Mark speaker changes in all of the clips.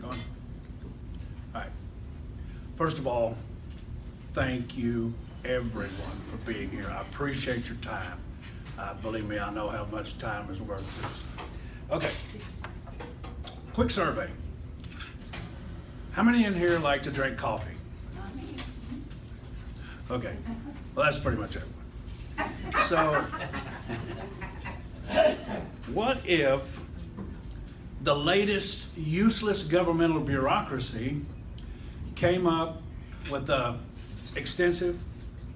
Speaker 1: going? All right. First of all, thank you, everyone, for being here. I appreciate your time. Believe me, I know how much time is worth this. Okay. Quick survey. How many in here like to drink coffee? Okay. Well, that's pretty much everyone. So, what if the latest useless governmental bureaucracy came up with a extensive,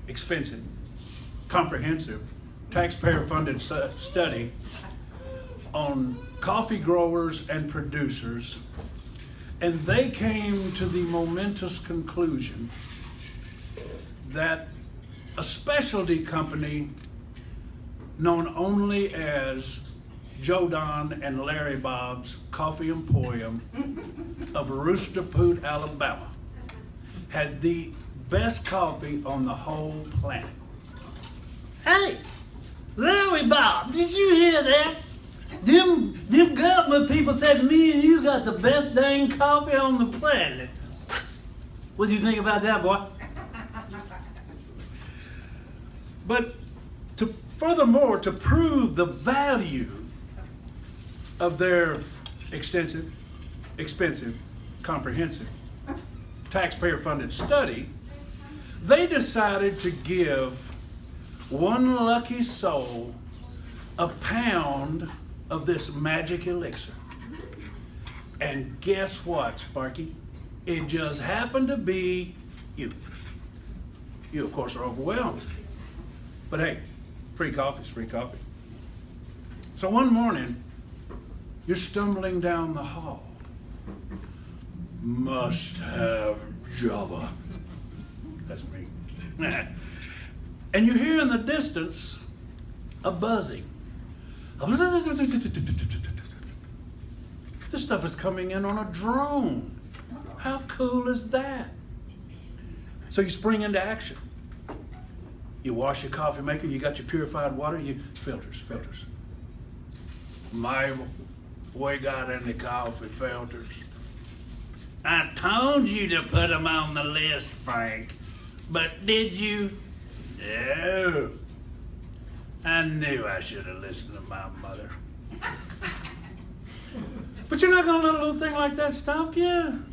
Speaker 1: expensive, comprehensive, taxpayer-funded study on coffee growers and producers, and they came to the momentous conclusion that a specialty company known only as Joe Don and Larry Bob's Coffee Emporium of Roosterpoot, Alabama, had the best coffee on the whole planet.
Speaker 2: Hey, Larry Bob, did you hear that? Them government people said me and you got the best dang coffee on the planet. What do you think about that, boy?
Speaker 1: But furthermore, to prove the value of their extensive, expensive, comprehensive, taxpayer-funded study, they decided to give one lucky soul a pound of this magic elixir. And guess what, Sparky? It just happened to be you. You, of course, are overwhelmed. But hey, free coffee's free coffee. So one morning, you're stumbling down the hall. Must have Java. That's me. And you hear in the distance a buzzing. This stuff is coming in on a drone. How cool is that? So you spring into action. You wash your coffee maker, you got your purified water, filters. We got any coffee filters. I told you to put them on the list, Frank. But did you? No. I knew I should have listened to my mother. But you're not gonna let a little thing like that stop you.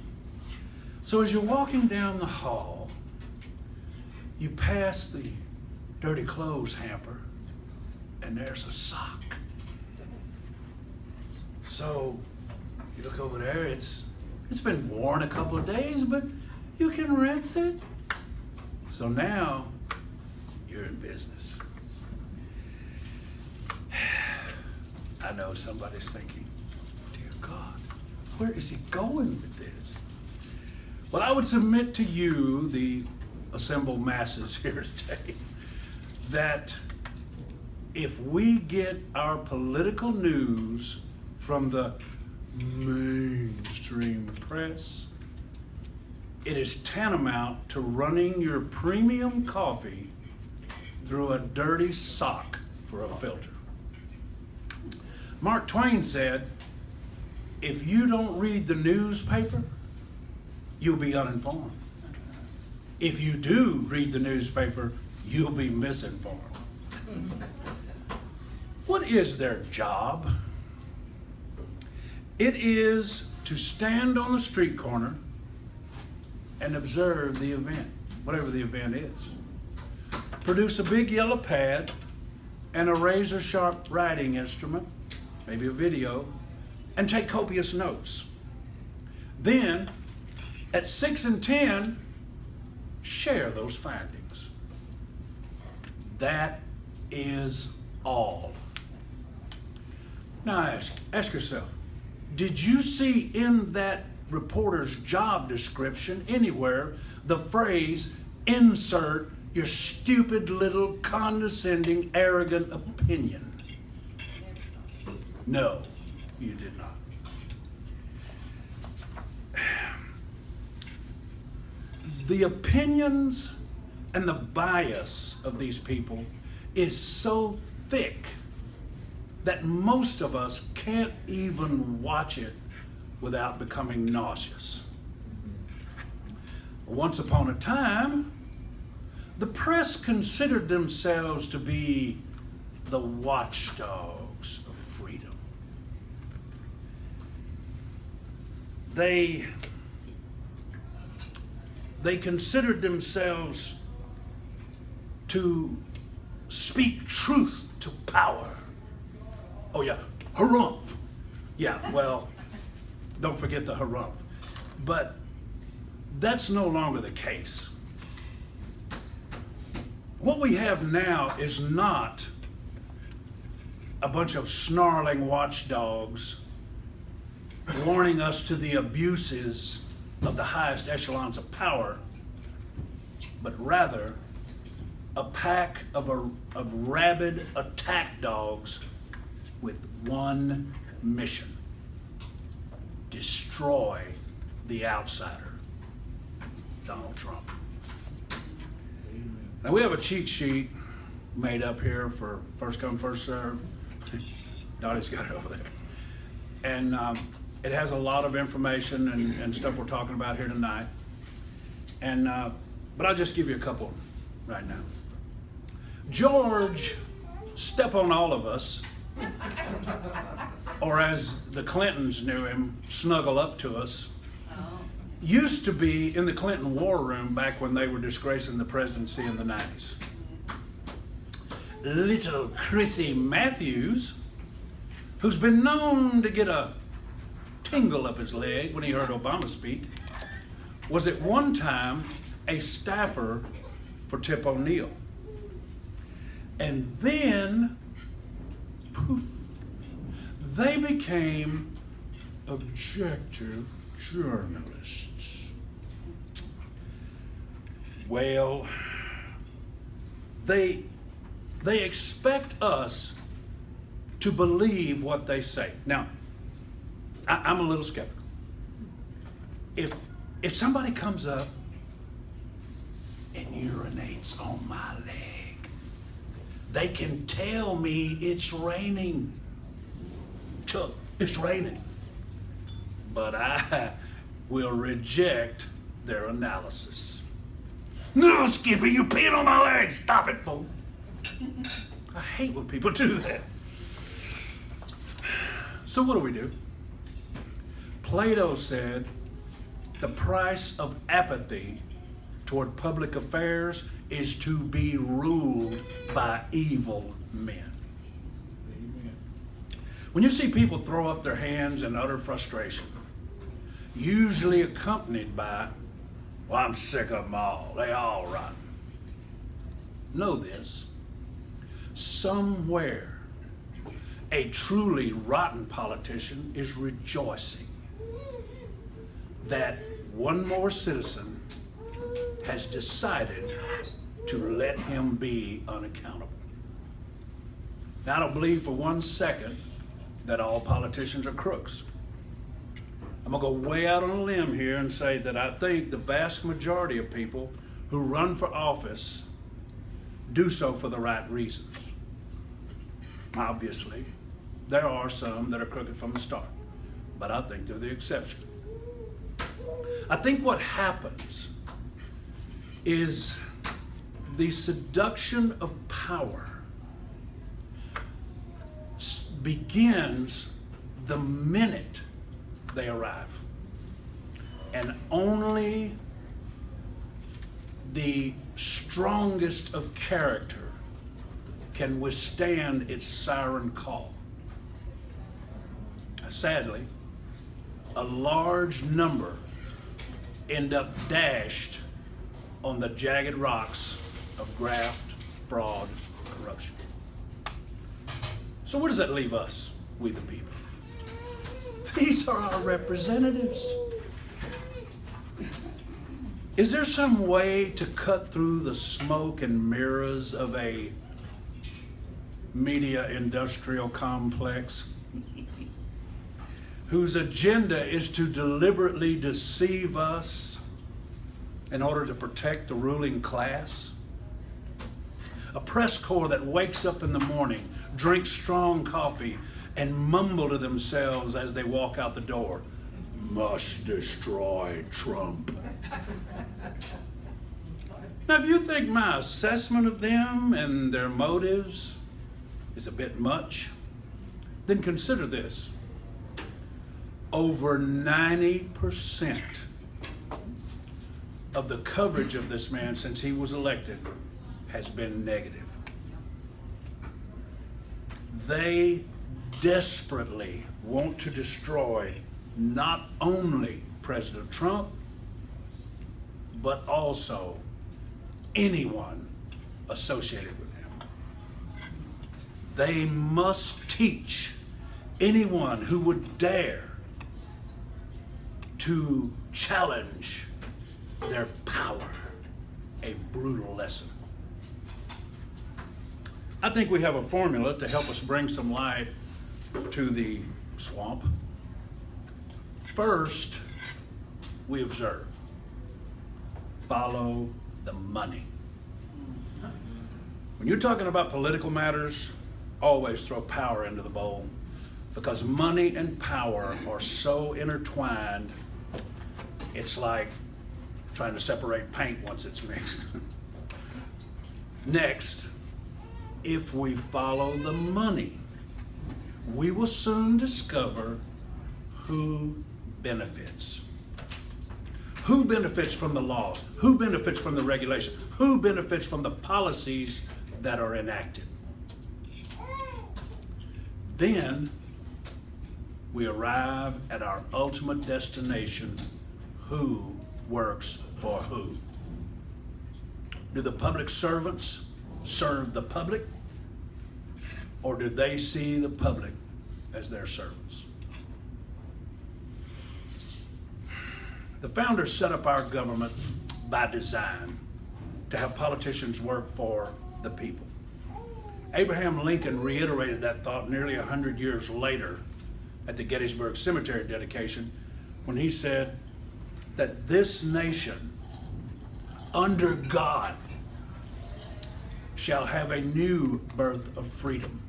Speaker 1: So as you're walking down the hall, you pass the dirty clothes hamper, and there's a sock. So you look over there, it's been worn a couple of days, but you can rinse it. So now you're in business. I know somebody's thinking, dear God, where is he going with this? Well, I would submit to you, the assembled masses here today, that if we get our political news from the mainstream press, it is tantamount to running your premium coffee through a dirty sock for a filter. Mark Twain said, if you don't read the newspaper, you'll be uninformed. If you do read the newspaper, you'll be misinformed. What is their job? It is to stand on the street corner and observe the event, whatever the event is. Produce a big yellow pad and a razor-sharp writing instrument, maybe a video, and take copious notes. Then, at 6 and 10, share those findings. That is all. Now ask yourself, did you see in that reporter's job description anywhere the phrase, insert your stupid little condescending, arrogant opinion? No, you did not. The opinions and the bias of these people is so thick that most of us can't even watch it without becoming nauseous. Once upon a time, the press considered themselves to be the watchdogs of freedom. They considered themselves to speak truth to power. Oh yeah, harumph. Yeah, well, don't forget the harumph. But that's no longer the case. What we have now is not a bunch of snarling watchdogs warning us to the abuses of the highest echelons of power, but rather a pack of rabid attack dogs with one mission: destroy the outsider, Donald Trump. Now we have a cheat sheet made up here for first come, first serve. Dottie's got it over there. And it has a lot of information and stuff we're talking about here tonight. And but I'll just give you a couple right now. George, step on all of us, or as the Clintons knew him, snuggle up to us, used to be in the Clinton war room back when they were disgracing the presidency in the 90s. Little Chrissy Matthews, who's been known to get a tingle up his leg when he heard Obama speak, was at one time a staffer for Tip O'Neill. And then, poof, they became objective journalists. Well, they expect us to believe what they say. Now, I'm a little skeptical. If somebody comes up and urinates on my leg, they can tell me it's raining. Chuck, it's raining. But I will reject their analysis. No, Skippy, you peed on my leg. Stop it, fool. I hate when people do that. So what do? Plato said the price of apathy toward public affairs is to be ruled by evil men. Amen. When you see people throw up their hands in utter frustration, usually accompanied by, well, I'm sick of them all, they all rotten. Know this, somewhere a truly rotten politician is rejoicing that one more citizen has decided to let him be unaccountable. Now, I don't believe for 1 second that all politicians are crooks. I'm gonna go way out on a limb here and say that I think the vast majority of people who run for office do so for the right reasons. Obviously, there are some that are crooked from the start, but I think they're the exception. I think what happens is the seduction of power begins the minute they arrive. And only the strongest of character can withstand its siren call. Sadly, a large number end up dashed on the jagged rocks of graft, fraud, corruption. So where does that leave us, we the people? These are our representatives. Is there some way to cut through the smoke and mirrors of a media industrial complex whose agenda is to deliberately deceive us in order to protect the ruling class? A press corps that wakes up in the morning, drinks strong coffee, and mumble to themselves as they walk out the door, must destroy Trump. Now, if you think my assessment of them and their motives is a bit much, then consider this. Over 90% of the coverage of this man since he was elected has been negative. They desperately want to destroy not only President Trump, but also anyone associated with him. They must teach anyone who would dare to challenge their power a brutal lesson. I think we have a formula to help us bring some light to the swamp. First, we observe. Follow the money. When you're talking about political matters, always throw power into the bowl, because money and power are so intertwined, it's like trying to separate paint once it's mixed. Next, if we follow the money, we will soon discover who benefits. Who benefits from the laws? Who benefits from the regulation? Who benefits from the policies that are enacted? Then we arrive at our ultimate destination: who works for who? Do the public servants serve the public, or do they see the public as their servants? The founders set up our government by design to have politicians work for the people. Abraham Lincoln reiterated that thought nearly 100 years later at the Gettysburg Cemetery dedication, when he said that this nation, under God, shall have a new birth of freedom,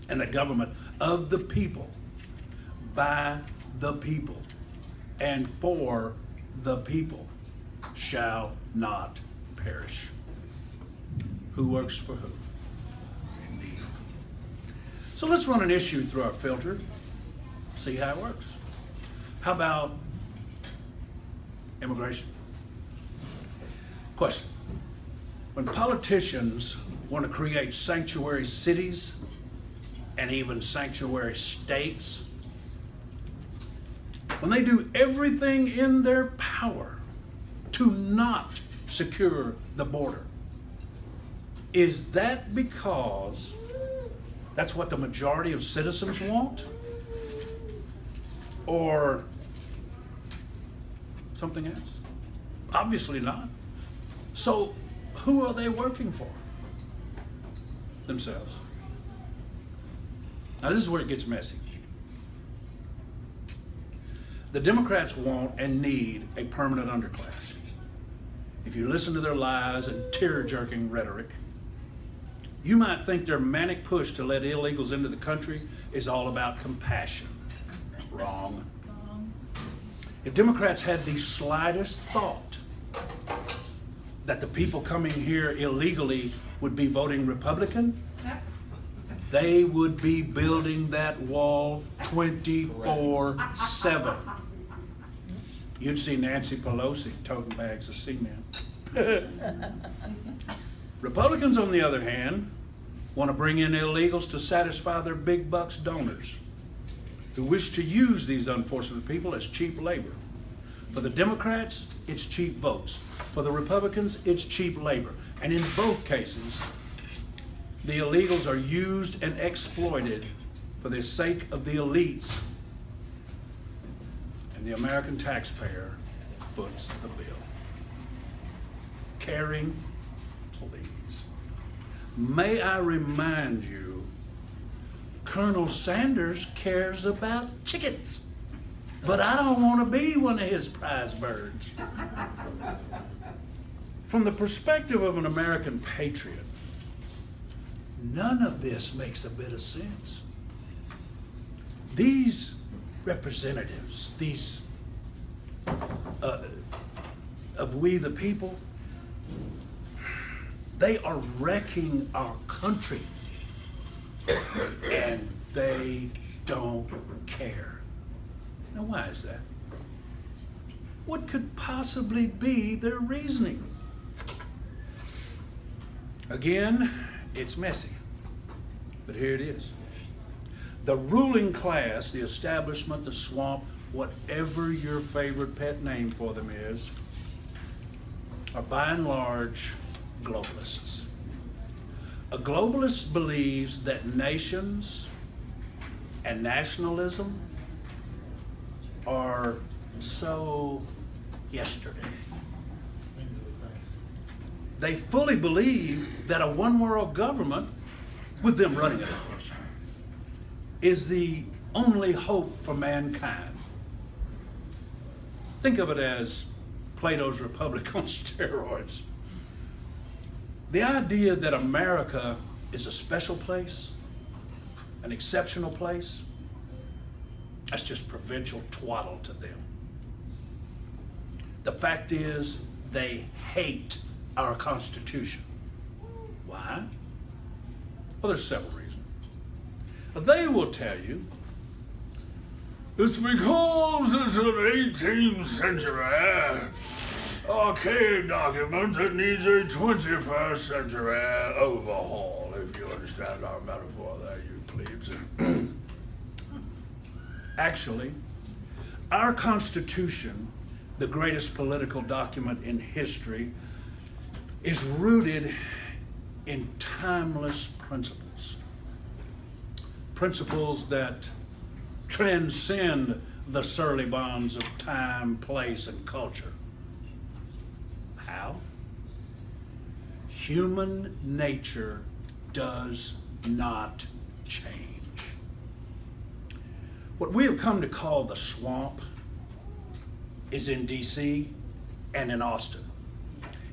Speaker 1: and a government of the people, by the people, and for the people, shall not perish. Who works for who? Indeed. So let's run an issue through our filter, see how it works. How about immigration? Question. When politicians want to create sanctuary cities and even sanctuary states, when they do everything in their power to not secure the border, is that because that's what the majority of citizens want? Or something else? Obviously not. So who are they working for? Themselves. Now this is where it gets messy. The Democrats want and need a permanent underclass. If you listen to their lies and tear-jerking rhetoric, you might think their manic push to let illegals into the country is all about compassion. Wrong. If Democrats had the slightest thought that the people coming here illegally would be voting Republican, they would be building that wall 24/7. You'd see Nancy Pelosi toting bags of cement. Republicans, on the other hand, want to bring in illegals to satisfy their big bucks donors who wish to use these unfortunate people as cheap labor. For the Democrats, it's cheap votes. For the Republicans, it's cheap labor. And in both cases, the illegals are used and exploited for the sake of the elites, and the American taxpayer foots the bill. Caring, please. May I remind you, Colonel Sanders cares about chickens, but I don't want to be one of his prize birds. From the perspective of an American patriot, none of this makes a bit of sense. These representatives, these of we the people, they are wrecking our country, and they don't care. Now, why is that? What could possibly be their reasoning? Again, it's messy, but here it is. The ruling class, the establishment, the swamp, whatever your favorite pet name for them is, are by and large globalists. A globalist believes that nations and nationalism are so yesterday. They fully believe that a one world government, with them running it, of course, is the only hope for mankind. Think of it as Plato's Republic on steroids. The idea that America is a special place, an exceptional place, that's just provincial twaddle to them. The fact is, they hate our Constitution. Why? Well, there's several reasons. They will tell you it's because it's an 18th century archaic document that needs a 21st century overhaul, if you understand our metaphor there, you plebes. Actually, our Constitution, the greatest political document in history, is rooted in timeless principles. Principles that transcend the surly bonds of time, place, and culture. How? Human nature does not change. What we have come to call the swamp is in D.C. and in Austin.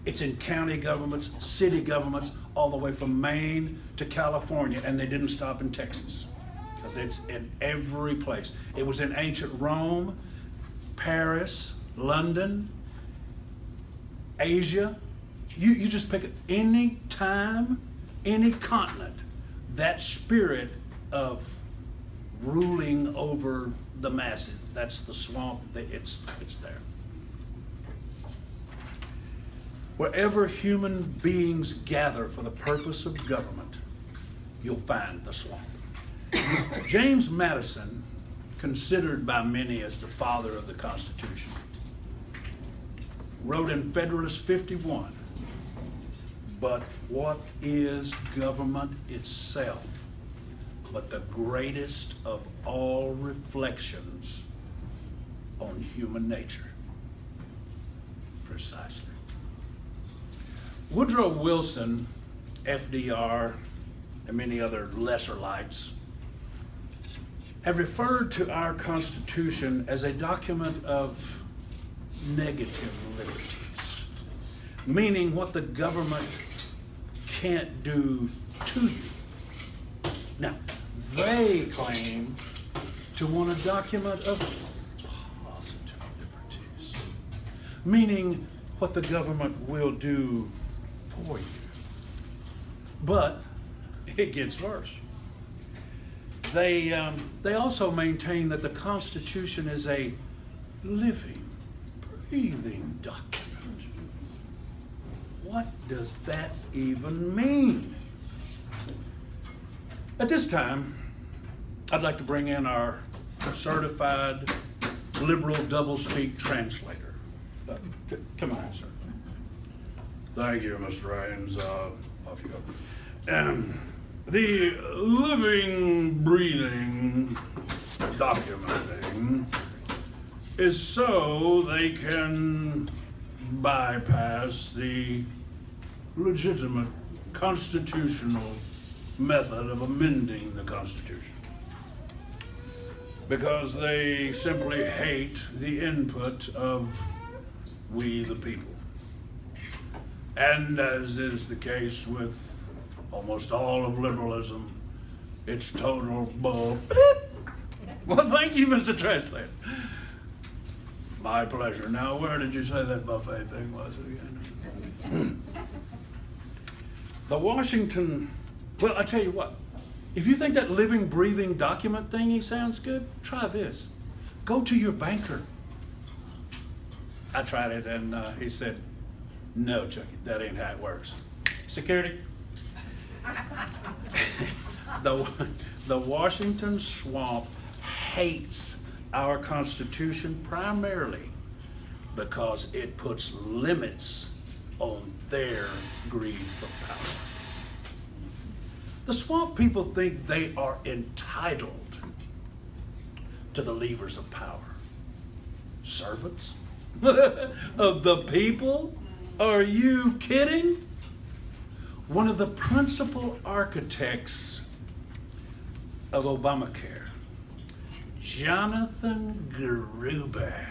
Speaker 1: It's in county governments, city governments, all the way from Maine to California, and they didn't stop in Texas, because it's in every place. It was in ancient Rome, Paris, London, Asia. You just pick it. Any time, any continent, that spirit of ruling over the masses, that's the swamp, it's there. Wherever human beings gather for the purpose of government, you'll find the swamp. James Madison, considered by many as the father of the Constitution, wrote in Federalist 51, "But what is government itself but the greatest of all reflections on human nature?" Precisely. Woodrow Wilson, FDR, and many other lesser lights have referred to our Constitution as a document of negative liberties, meaning what the government can't do to you. Now, they claim to want a document of positive liberties, meaning what the government will do for you. But it gets worse. They also maintain that the Constitution is a living, breathing document. What does that even mean? At this time, I'd like to bring in our certified liberal doublespeak translator. Come on, sir. Thank you, Mr. Raines. Off you go. The living, breathing documenting is so they can bypass the legitimate constitutional method of amending the Constitution, because they simply hate the input of we the people. And as is the case with almost all of liberalism, it's total bull. Well, thank you, Mr. Translator. My pleasure. Now, where did you say that buffet thing was again? The Washington, well, I tell you what, if you think that living, breathing document thingy sounds good, try this. Go to your banker. I tried it and he said, no, Chucky, that ain't how it works. Security. The Washington swamp hates our Constitution primarily because it puts limits on their greed for power. The swamp people think they are entitled to the levers of power. Servants of the people? Are you kidding? One of the principal architects of Obamacare, Jonathan Gruber,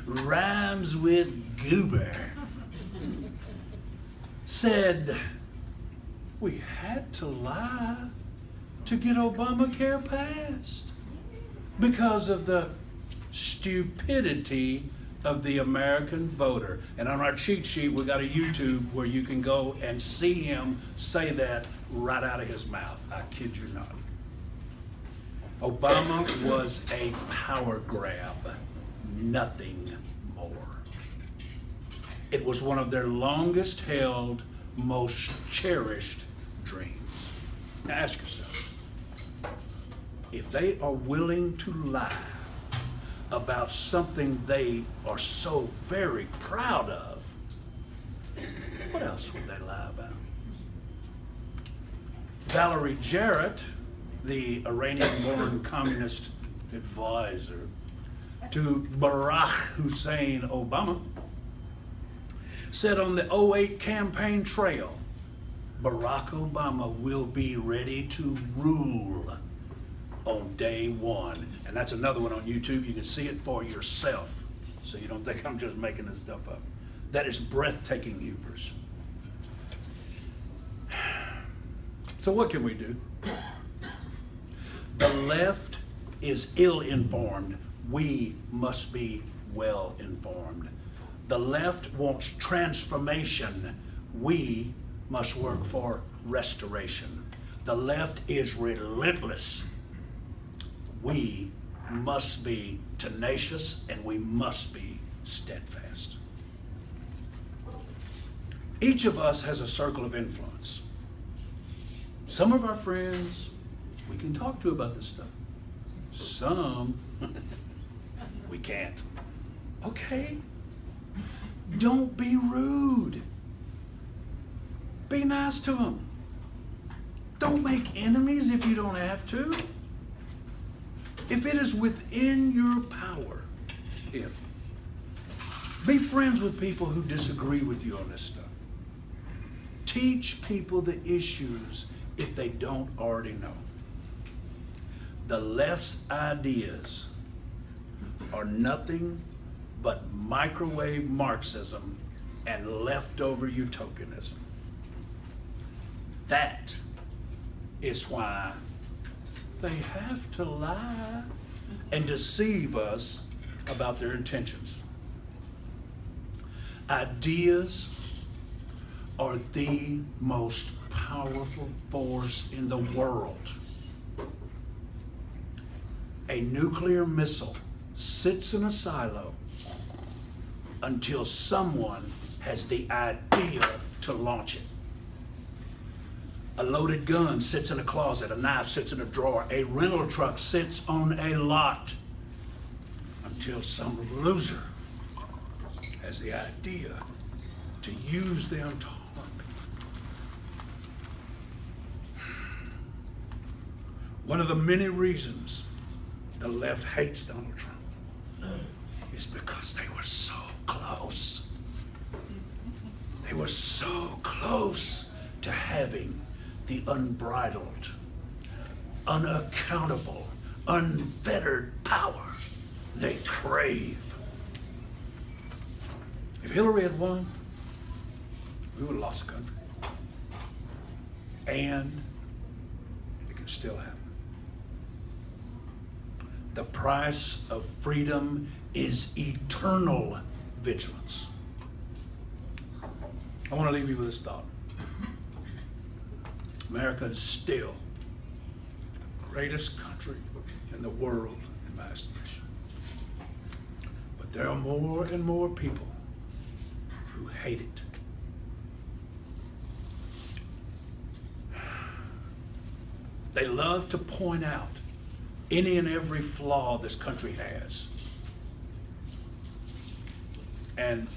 Speaker 1: rhymes with goober, said we had to lie to get Obamacare passed because of the stupidity of the American voter. And on our cheat sheet, we got a YouTube where you can go and see him say that right out of his mouth. I kid you not. Obama was a power grab, nothing more. It was one of their longest held, most cherished dreams. Now ask yourself, if they are willing to lie about something they are so very proud of, what else would they lie about? Valerie Jarrett, the Iranian-born communist advisor to Barack Hussein Obama, said on the '08 campaign trail, Barack Obama will be ready to rule on day one. And that's another one on YouTube. You can see it for yourself, so you don't think I'm just making this stuff up. That is breathtaking hubris. So what can we do? The left is ill-informed. We must be well-informed. The left wants transformation. We must work for restoration. The left is relentless. We must be tenacious and we must be steadfast. Each of us has a circle of influence. Some of our friends we can talk to about this stuff. Some we can't. Okay. Don't be rude. Be nice to them. Don't make enemies if you don't have to. If it is within your power, be friends with people who disagree with you on this stuff. Teach people the issues if they don't already know. The left's ideas are nothing but microwave Marxism and leftover utopianism. That is why they have to lie and deceive us about their intentions. Ideas are the most powerful force in the world. A nuclear missile sits in a silo until someone has the idea to launch it. A loaded gun sits in a closet, a knife sits in a drawer, a rental truck sits on a lot until some loser has the idea to use them to harm people. One of the many reasons the left hates Donald Trump is because they were so close. They were so close to having the unbridled, unaccountable, unfettered power they crave. If Hillary had won, we would have lost the country. And it can still happen. The price of freedom is eternal vigilance. I want to leave you with this thought. America is still the greatest country in the world, in my estimation. But there are more and more people who hate it. They love to point out any and every flaw this country has. And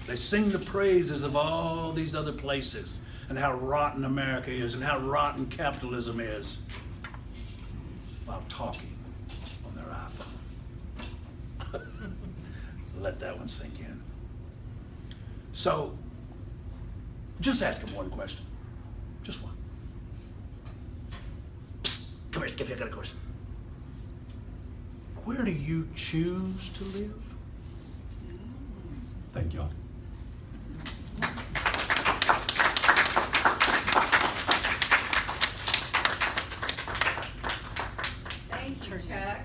Speaker 1: they sing the praises of all these other places and how rotten America is and how rotten capitalism is while talking on their iPhone. Let that one sink in. So, just ask them one question. Just one. Psst, come here, Skippy, I got a question. Where do you choose to live? Thank y'all.
Speaker 3: Thank you, Chuck.